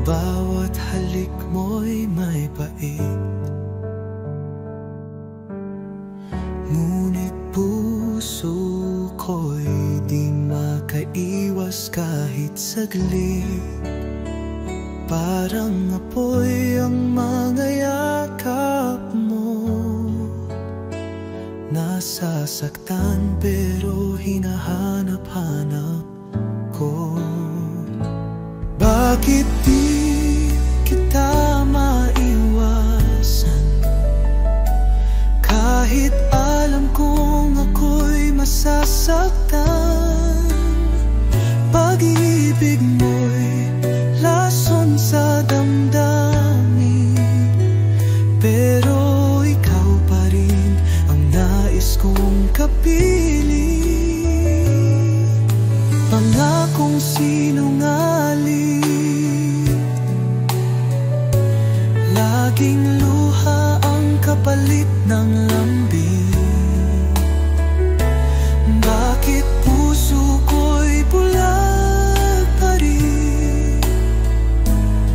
Bawat halik mo'y may pait, ngunit puso ko'y di makaiwas kahit saglit. Parang apoy ang mga yakap mo, nasasaktan pero hinahanap-hanap ko. Bakit di kita maiwasan, kahit alam kong ako'y masasaktan? Pag-ibig mo'y lason sa damdamin, pero ikaw pa rin ang nais kong kapiling. Pangakong sinungaling, laging luha ang kapalit ng lambing. Bakit puso ko'y bulag pa rin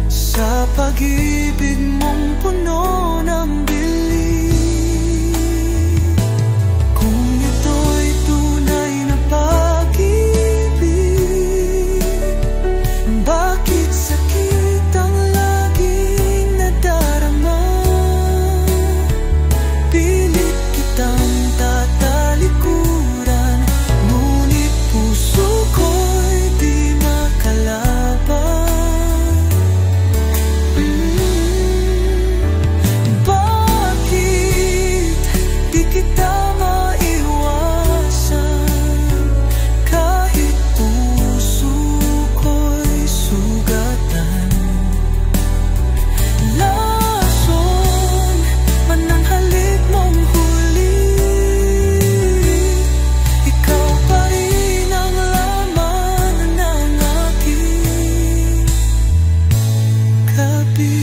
sa pag-ibig mong puno ng bili? Kung ito'y tunay na pag-ibig, bakit sakit ang laging nadarama? Pilit kitang tatalikuran, ngunit puso ko'y di makalaban. Bakit di kita maiwasan, kahit puso ko'y sugatan? Lason man ang halik mong huli, ikaw pa rin ang laman ng aking gabi.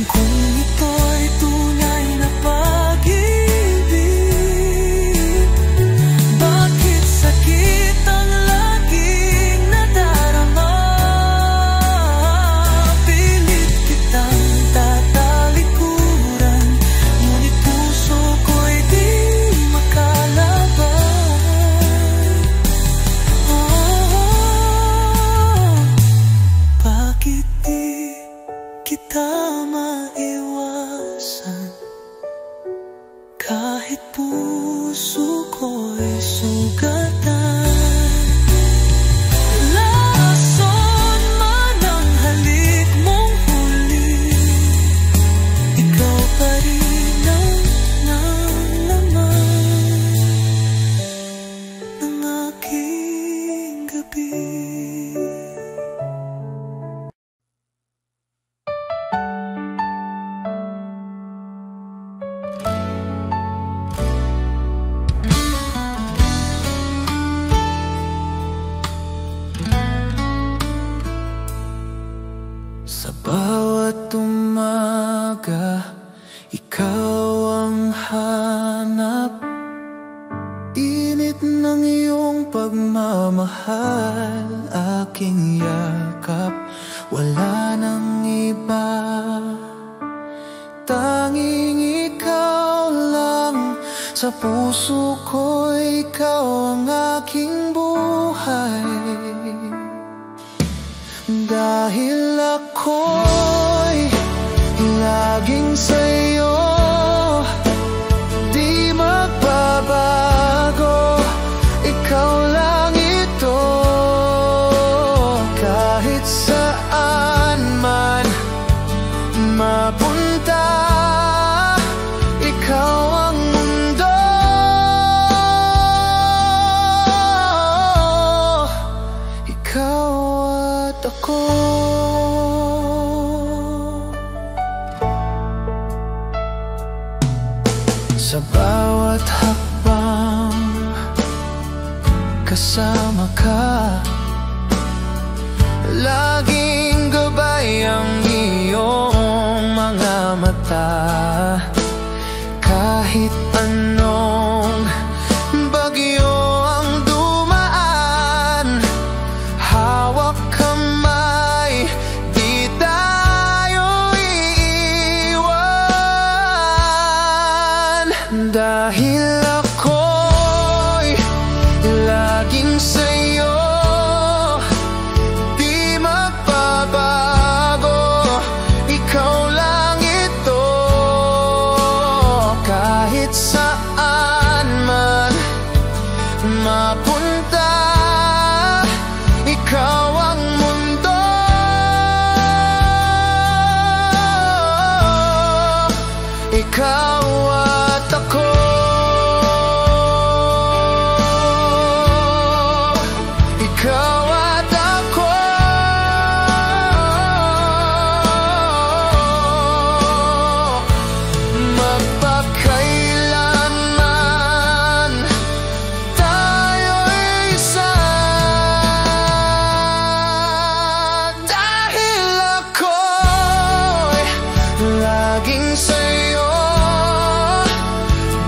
Kung ito'y tunay na pag-ibig, bakit sakit ang laging nadarama? Pilit kitang tatalikuran, ngunit puso ko'y di makalaban. Bakit di kita maiwasan, kahit puso ko'y sugatan? Lason man ang halik mong huli, ikaw pa rin ang laman ng aking gabi. Sa bawat umaga, ikaw ang hanap. Init ng iyong pagmamahal, aking yakap. Wala nang iba, tanging ikaw lang. Sa puso ko, ikaw ang aking buhay. Dahil ako'y laging sa'yo, di magbabago. Ikaw lang ito, kahit saan man mapunta. Ikaw ang mundo, ikaw at ako. Sa bawat hakbang, kasama ka. Laging gabay ang iyong mga mata. Kahit anong bagyo ang dumaan, hawak kamay, di tayo iiwan. Dahil ako'y laging sa'yo, di magbabago, ikaw lang ito. Kahit saan man mapunta, ikaw ang mundo. Ikaw at ako. Ikaw at ako. Magpakailanman tayo'y isa. Dahil ako'y laging sa'yo,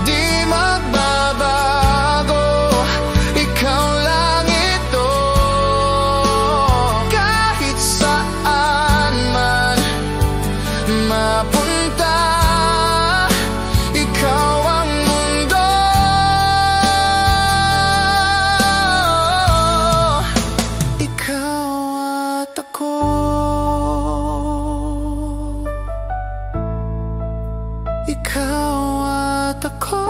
di magbabago, ikaw lang ito. Kahit saan man mapunta, ikaw ang mundo. Ikaw at ako. Ikaw at ako.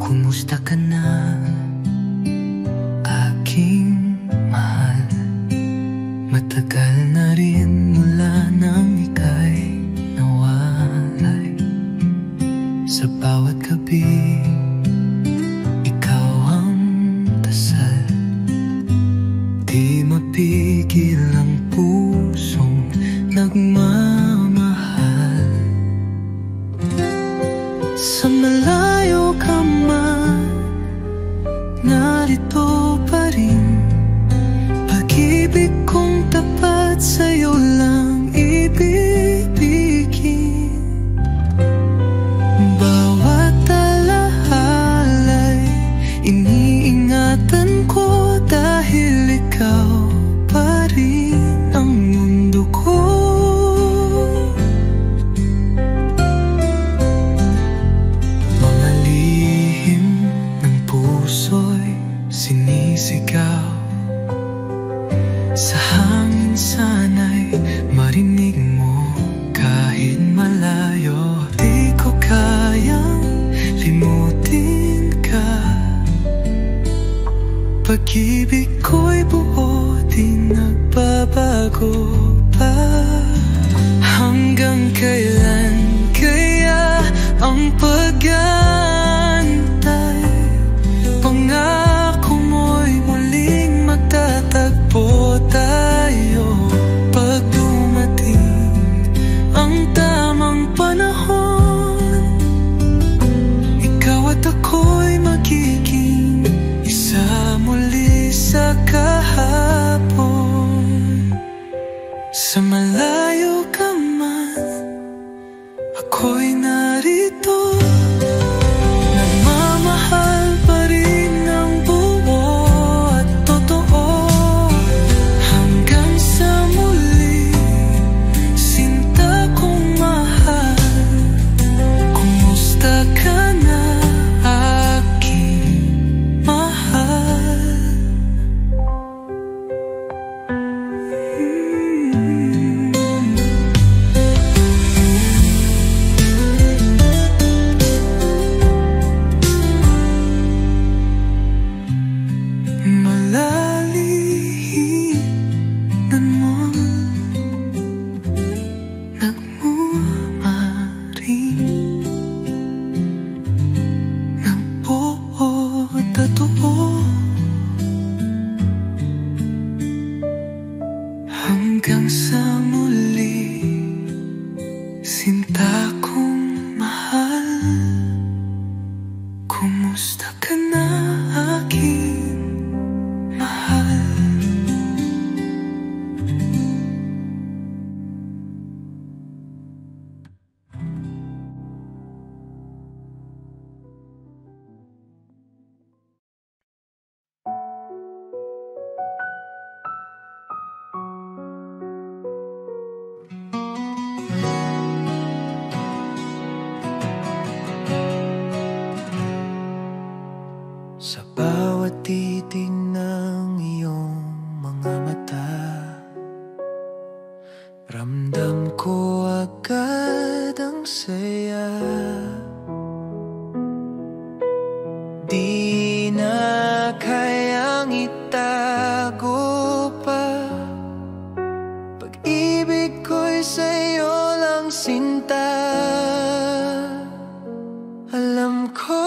Kumusta ka na, aking mahal? Matagal na rin mula nang ika'y nawalay. Sa bawat gabi, ikaw ang dasal. Di mapigil ang pusong nagmamahal. Sa malayo ka man, narito pa rin. Pag-ibig kong tapat sa'yo lang ibibigin. Bawat alahalay iniingatan ko, dahil ikaw pa rin ang mundo ko. Mga lihim ng puso'y sinisigaw. Sa hangin sana'y marinig mo, kahit malayo. Di ko kayang limutin ka. Pag-ibig ko'y buo, di nagbabago pa. Hanggang kailan kaya ang pag-antay? Pangako mo'y muling magtatagpo tayo. Pag dumating ang tamang panahon, ikaw at ako'y magiging isa muli sa kahapon. Sa malayo ka man, ako'y narito. Nagmamahal pa rin ng buo at totoo. Hanggang sa muli, sinta kong mahal. Kumusta ka na, aking mahal? hanggang sa muli, sinta kong mahal. Kumusta ka na, aking mahal? Sa bawat titig ng iyong mga mata, ramdam ko agad ang saya. Di na kayang itago pa, pag-ibig ko'y sa'yo lang sinta. Alam ko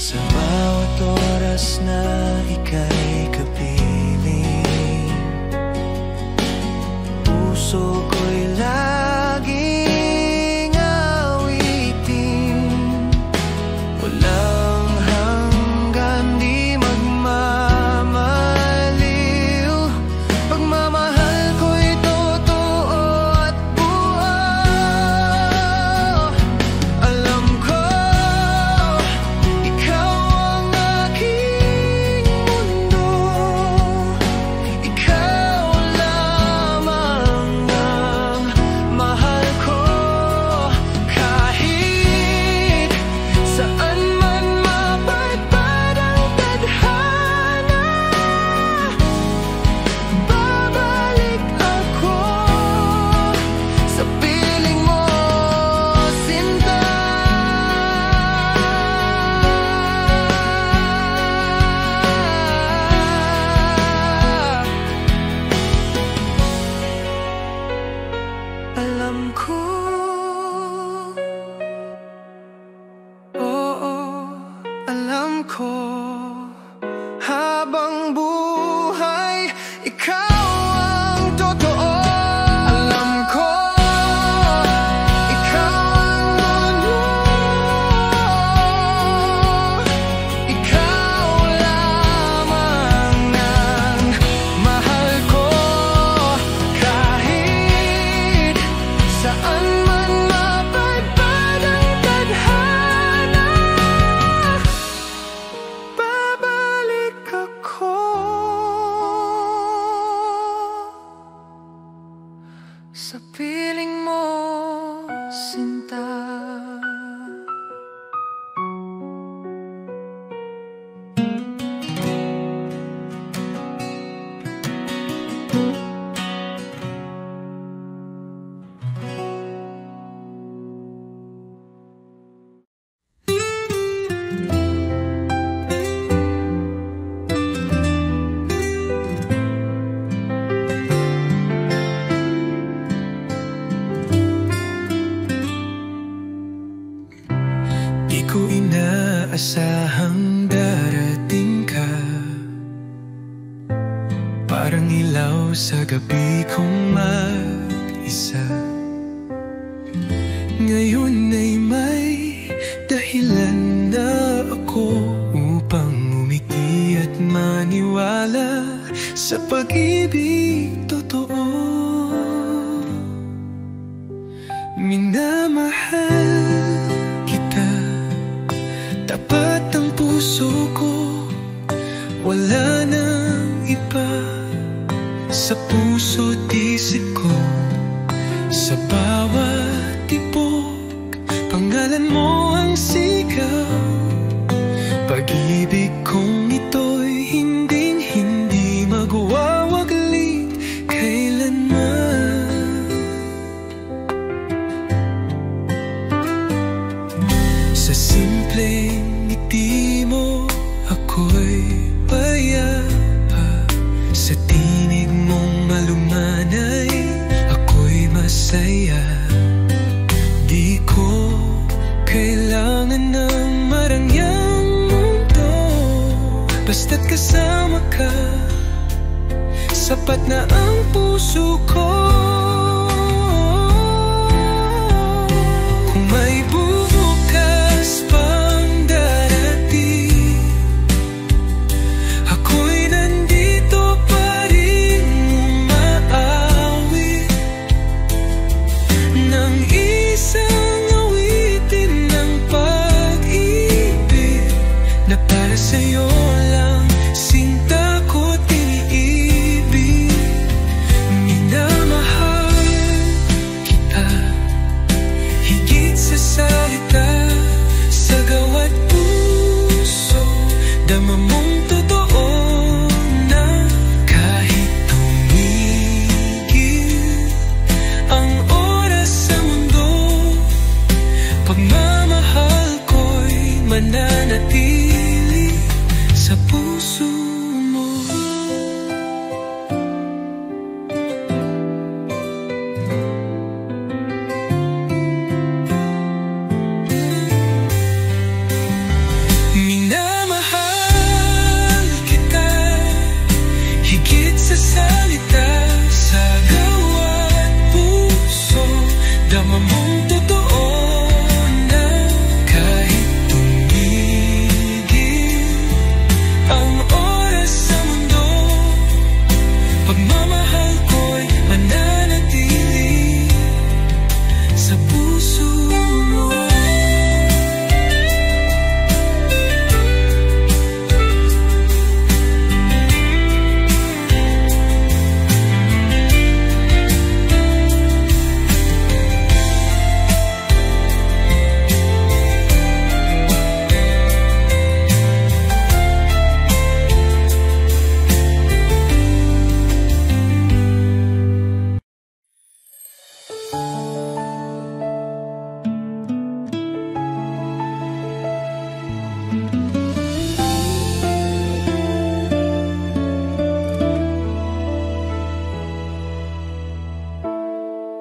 sa bawat oras na ika'y kapiling, puso ko'y laging awitin. Walang hanggan, di magmamaliw, pagmamahal ko'y totoo at buo. Alam ko habang buhay, ikaw ang totoo. Alam ko, ikaw ang mundo, ikaw lamang ang mahal ko. Kahit saan man mapadpad ang tadhana, sa piling mo, sinta. Di ko inaasahang darating ka, parang ilaw sa gabi kong mag-isa. Ngayon ay may dahilan na ako upang umiti at maniwala sa pag-ibig totoo. Minamahal kita, tapat ang puso ko, wala nang iba sa puso't isip ko. Sa bawat tibok, pangalan mo ang sigaw. Pag-ibig kong ito'y hinding ngiti mo ako'y payapa. Sa tinig mong malumanay ako'y masaya. Di ko kailangan ng marangyang mundo, basta't kasama ka, sapat na ang puso ko. Kung may bubukas pang darating, ako'y nandito pa rin umaawit ng isang awitin ng pag-ibig na para sa'yo lang, sinta ko't iniibig. Minamahal kita higit sa salita, sa gawat puso dama mong totoo na kahit tumigil ang oras sa mundo, pagmamahal ko'y mananatili sa puso mo. Minamahal kita higit sa salita, sa gawat puso dama mong totoo na kahit tumigil ang oras sa mundo, pagmamahal ko'y mananatili sa puso mo.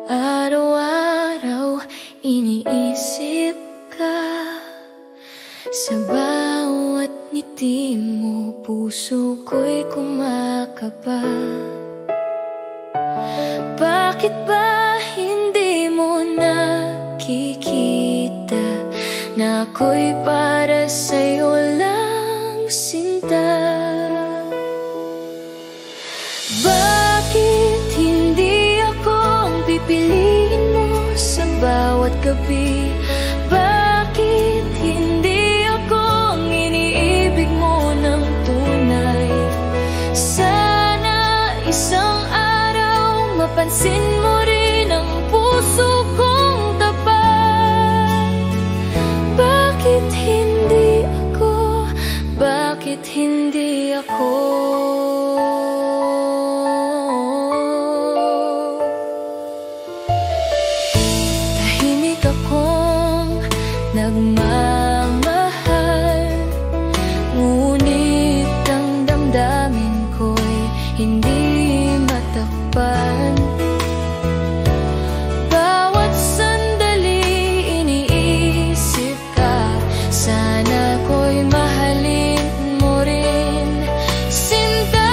Araw-araw iniisip ka, sa bawat ngiti mo puso ko'y kumakaba. Bakit ba hindi mo nakikita na ako'y para sa'yo lang, sinta? Bakit hindi ako ang pipiliin mo sa bawat gabi? Bakit hindi ako ang iniibig mo ng tunay? Sana isang araw mapansin mo rin ang puso kong tapat. Bakit hindi ako? Bakit hindi ako? Tahimik akong nagmamahal, ngunit ang damdamin ko'y hindi matakpan. Bawat sandali iniisip ka, sana ko'y mahalin mo rin, sinta.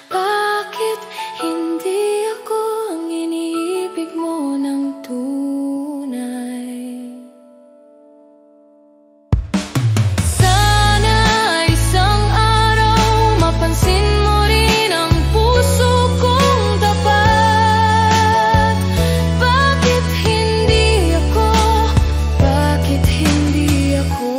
Bakit hindi ako ang iniibig mo ng tunay? Sana isang araw mapansin mo rin ang puso kong tapat. Bakit hindi ako? Bakit hindi ako?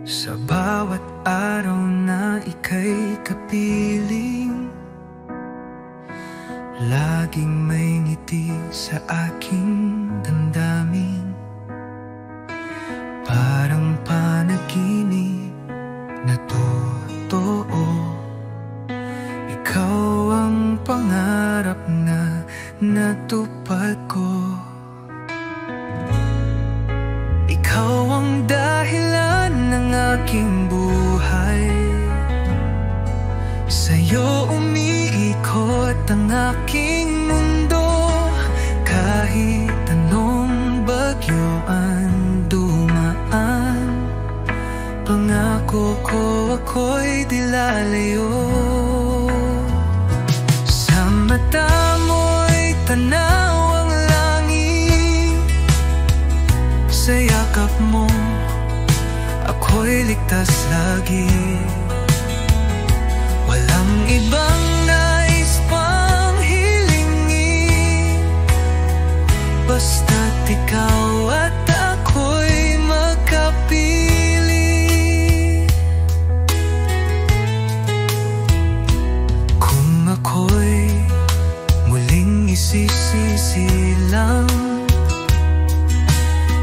Sa bawat araw na ika'y kapiling, laging may ngiti sa aking damdamin. Parang panaginip na totoo, ikaw ang pangarap na natupad ko. Ikaw ang dahilan ng aking buhay, sa'yo umiikot ang aking mundo. Kahit anong bagyo ang dumaan, pangako ko ako'y di lalayo. Sa mata mo'y tanaw ang langit, sa yakap mo ako'y ligtas lagi. Walang ibang nais pang hilingin, basta't ikaw at ako'y magkapili. Kung ako'y muling isisilang,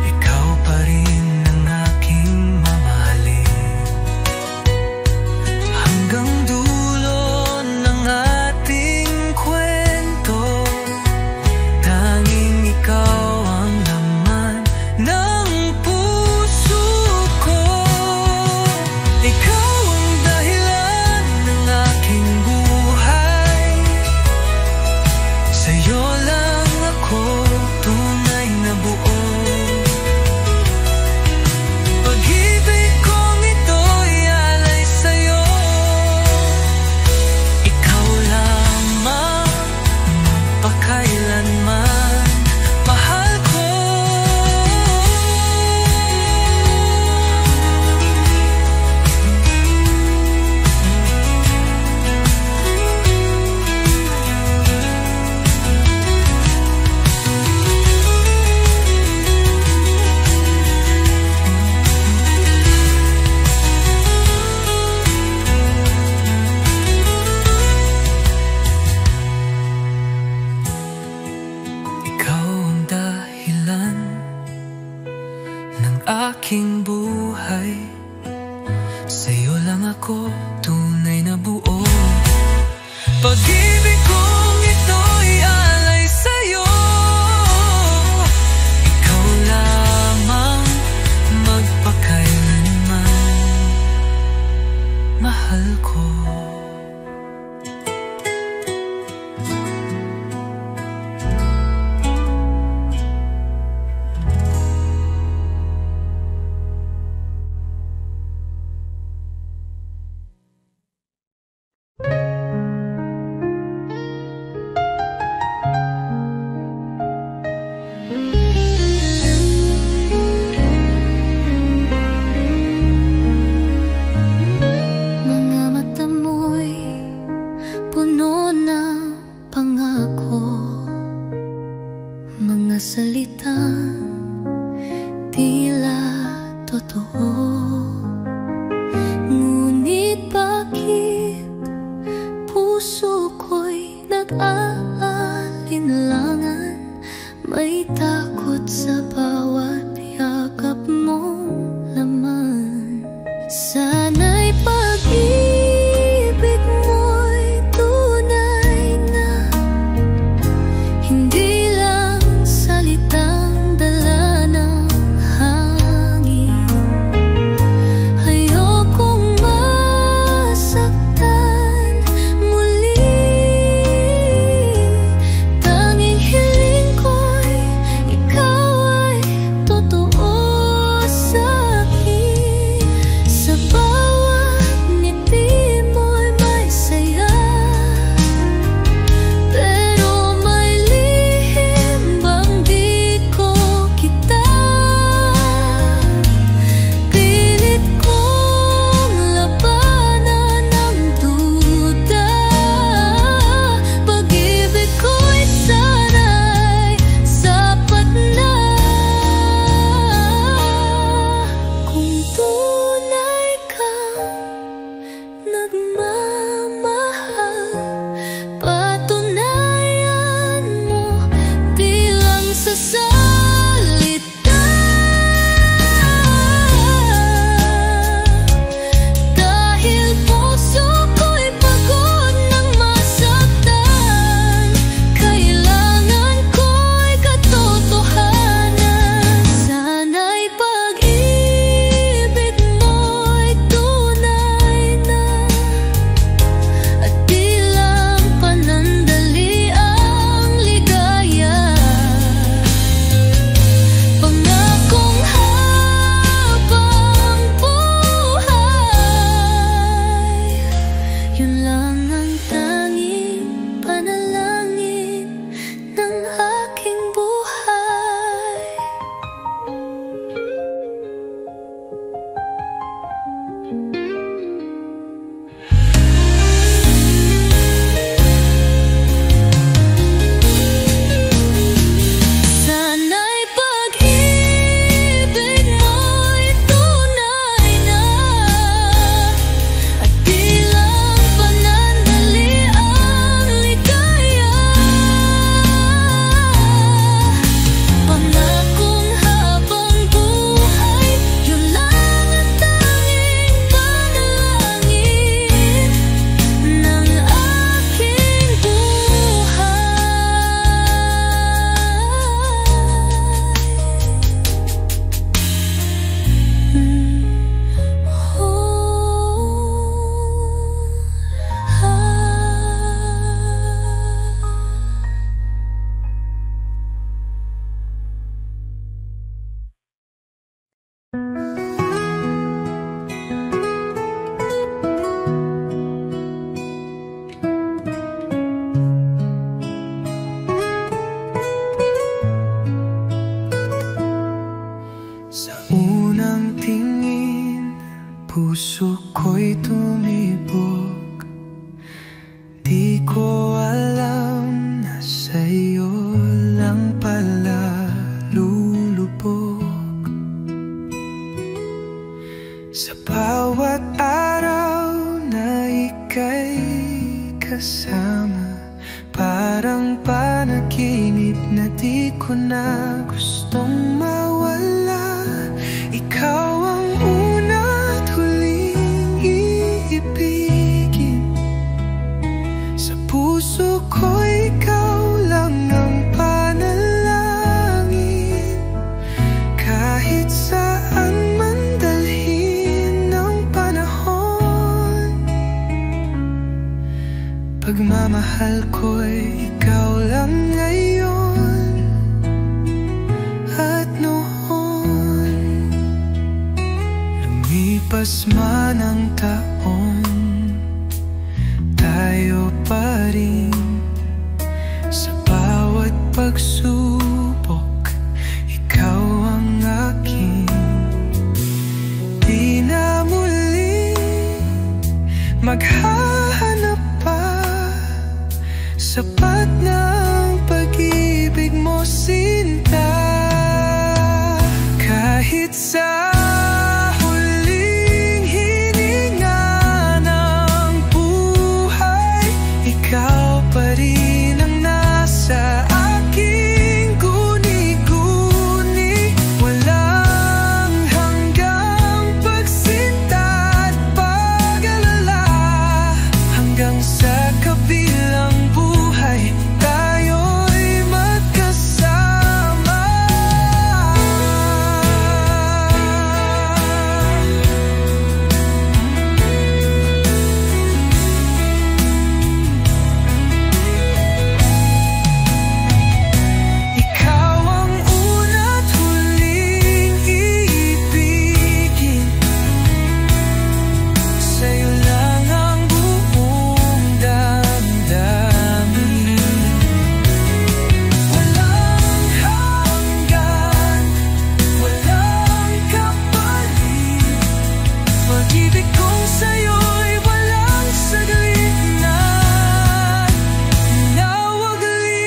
ikaw pa rin ang aking mamahalin. Hanggang dulo ng ating kwento, tanging ikaw ang laman ng puso ko. Ikaw ang dahilan ng aking buhay, sa'yo lang ako tunay na buo. Pag-ibig kong ito'y alay sa'yo, ikaw lamang magpakailanman, mahal ko. Ikaw ang dahilan ng aking buhay, sa'yo lang ako tunay na buo. Pag-ibig kong ito'y alay sa'yo, ikaw lamang magpakailanman, mahal ko. Mga mata mo'y puno ng pangako, mga salitang tila totoo. Ngunit bakit puso ko'y nag-aalinlangan? May takot sa bawat yakap mong laman. Sana'y pag-ibig mo'y tunay na puso ko'y tumibok. Di ko alam na sa'yo lang pala lulubog. Sa bawat araw na ika'y kasama, parang panaginip na di ko na gustong mawala. Ikaw ang una at huling iibigin. Sa puso ko ikaw lang ang panalangin. Kahit saan man dalhin ng panahon, pagmamahal ko'y ikaw lang ngayon at noon. Lumipas man ang taon, tayo pa rin. Sa bawat pagsubok, ikaw ang akin. Di na muling maghahanap pa, sapat ng pag-ibig mo, sinta. Kahit sa huling hininga ng buhay, ikaw pa rin ang nasa aking guni-guni. Walang hanggang pagsinta at pag-alala, hanggang sa kabilang buhay tayo'y magkasama. Ikaw ang una't huling iibigin. Sa'yo lang ang buong damdamin. Walang hanggan, walang kapalit. Pag-ibig kong sa'yo'y walang saglit na nawaglit.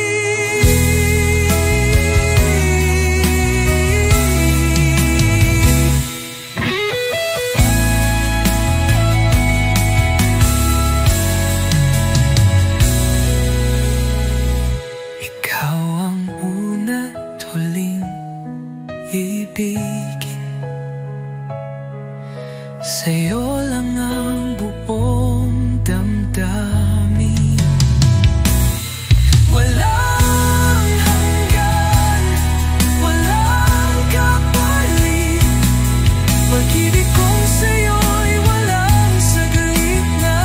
Ikaw ang una't huling ibigin. Sa'yo lang ang buong damdamin. Walang hanggan, walang kapalit. Pag-ibig kong sa'yo'y walang saglit na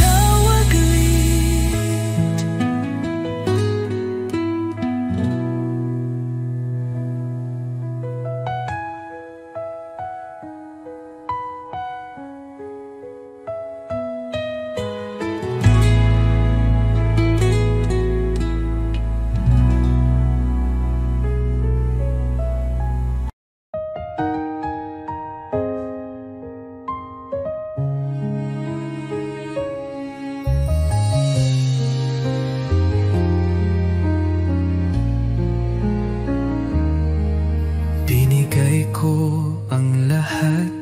nawaglit. Binigay ko ang lahat,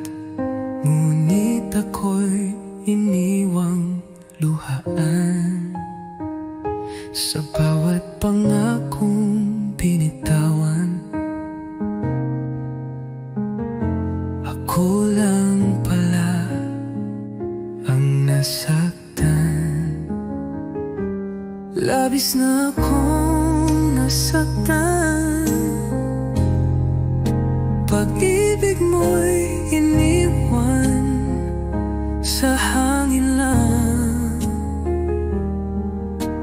ngunit ako'y iniwang luhaan. Sa bawat pangakong binitawan, ako lang pala ang nasaktan. Labis na akong nasaktan. Pag-ibig mo'y iniwan sa hangin lang.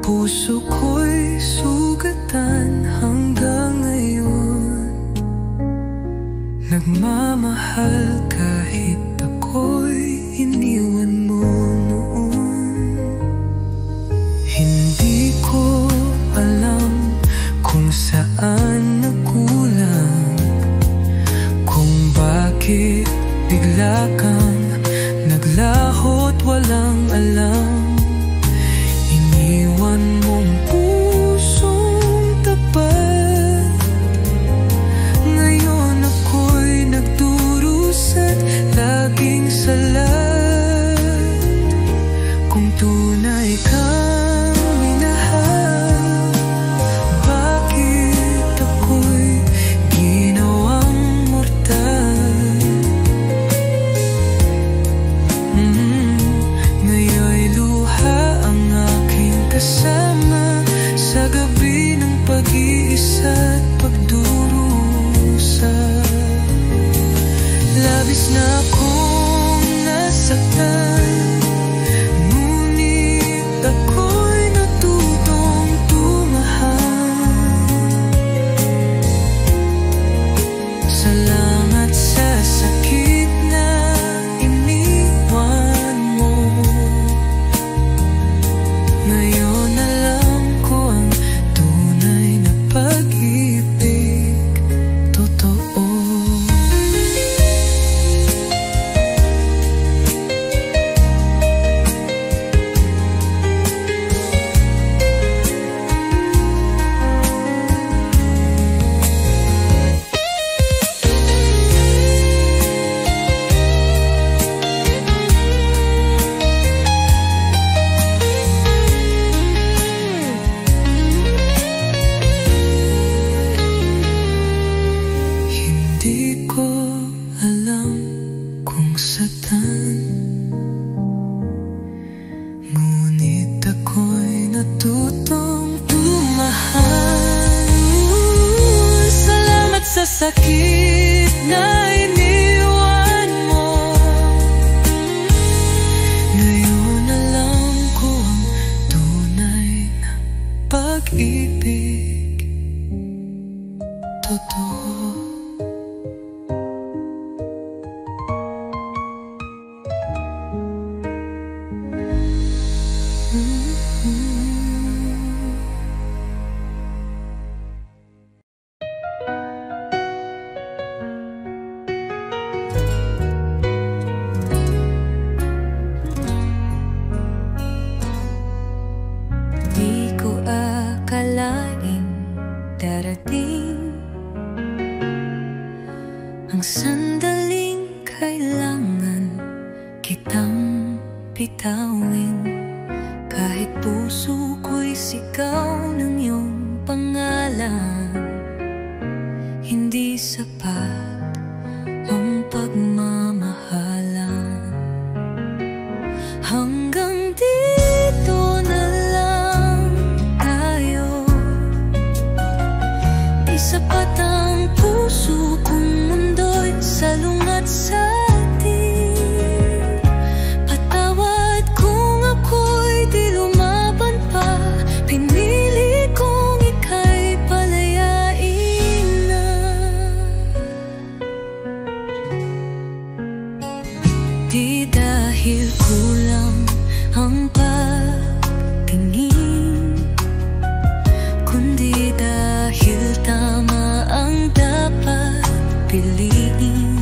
Puso ko'y sugatan hanggang ngayon. Nagmamahal kahit ako'y iniwan mo noon. Hindi ko alam kung saan nagkulang, kung bakit bigla kasama sa gabi ng pag-iisa at pagdurusa. Labis na akong nasaktan, ngunit ako'y natutong tumahal. Salamat sa sakit na iniwan mo. Ngayon alam ko ang tunay na pag-ibig, totoo. Hindi ko alam kung saan, ngunit ako'y natutong tumahal. Salamat sa sakit na iniwan mo. Ngayon alam ko ang tunay na pag-ibig, totoo. Di ko akalain darating ang sandaling kailangan kitang bitawin. Kahit puso ko'y sigaw ng iyong pangalan, hindi sapat ang pagmamahalan. Hanggang dito na lang tayo. Di sapat ang puso kung mundo'y salungat sa atin. Patawad kung ako'y di lumaban pa. Pinili kong ika'y palayain na. Di dahil kulang ang pagtingin, kundi dahil tama ang dapat piliin.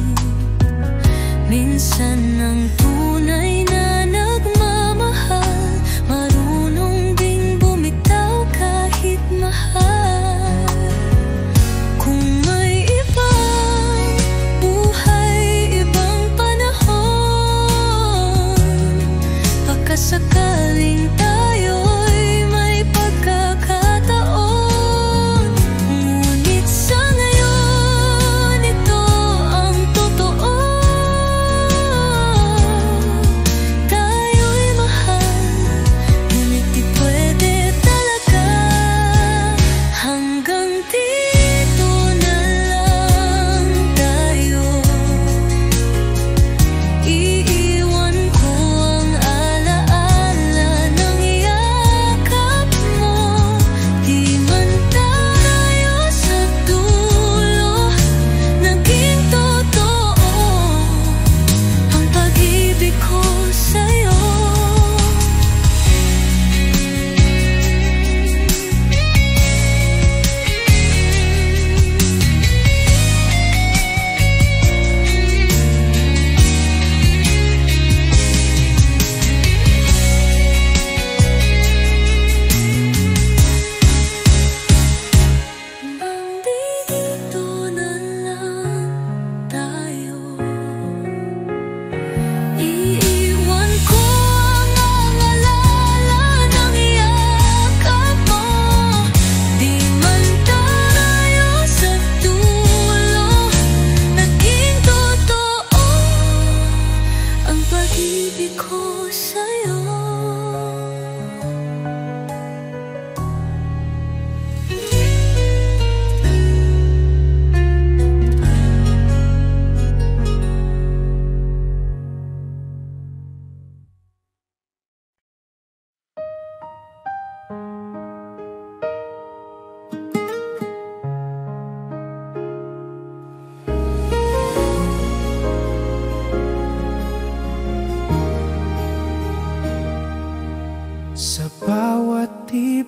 Minsan ang tunay na nagmamahal, marunong ding bumitaw kahit mahal. Kung may ibang buhay, ibang panahon, baka sakaling tayo'y may pagkakataon. Ngunit sa ngayon, ito ang totoo.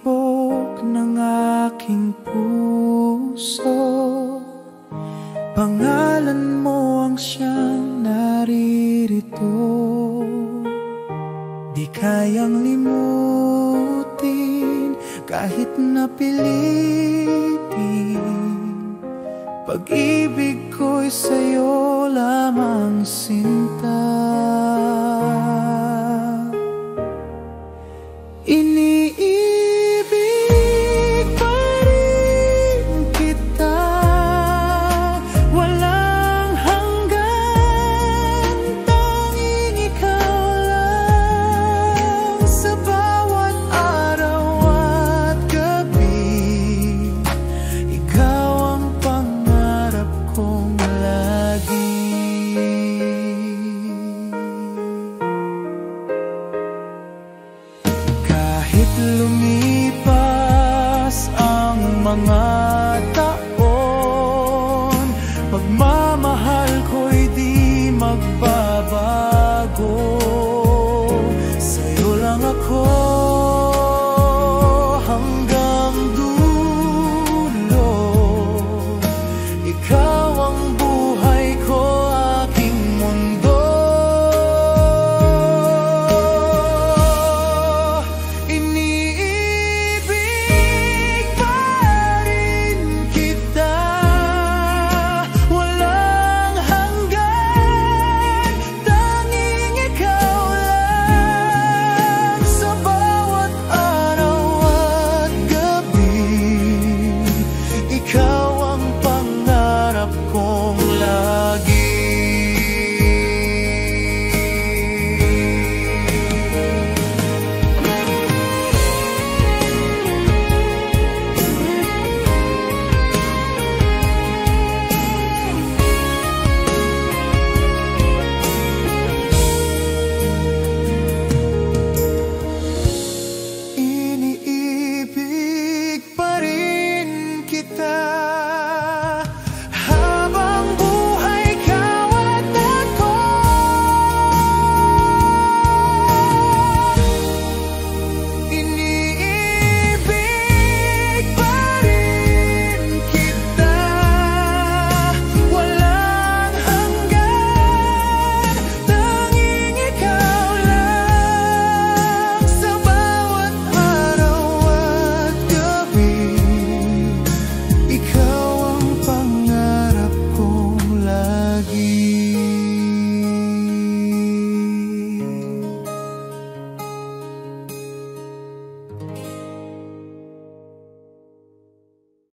tibok ng aking puso. Pangalan mo ang siyang naririto, di kayang limutin kahit napilitin. Pag-ibig ko'y sa'yo lamang sinta. Iniibig pa rin kita, walang hanggan, tanging ikaw lang. Sa bawat araw at gabi, ikaw ang pangarap kong lagi. Kahit lumipas ang mga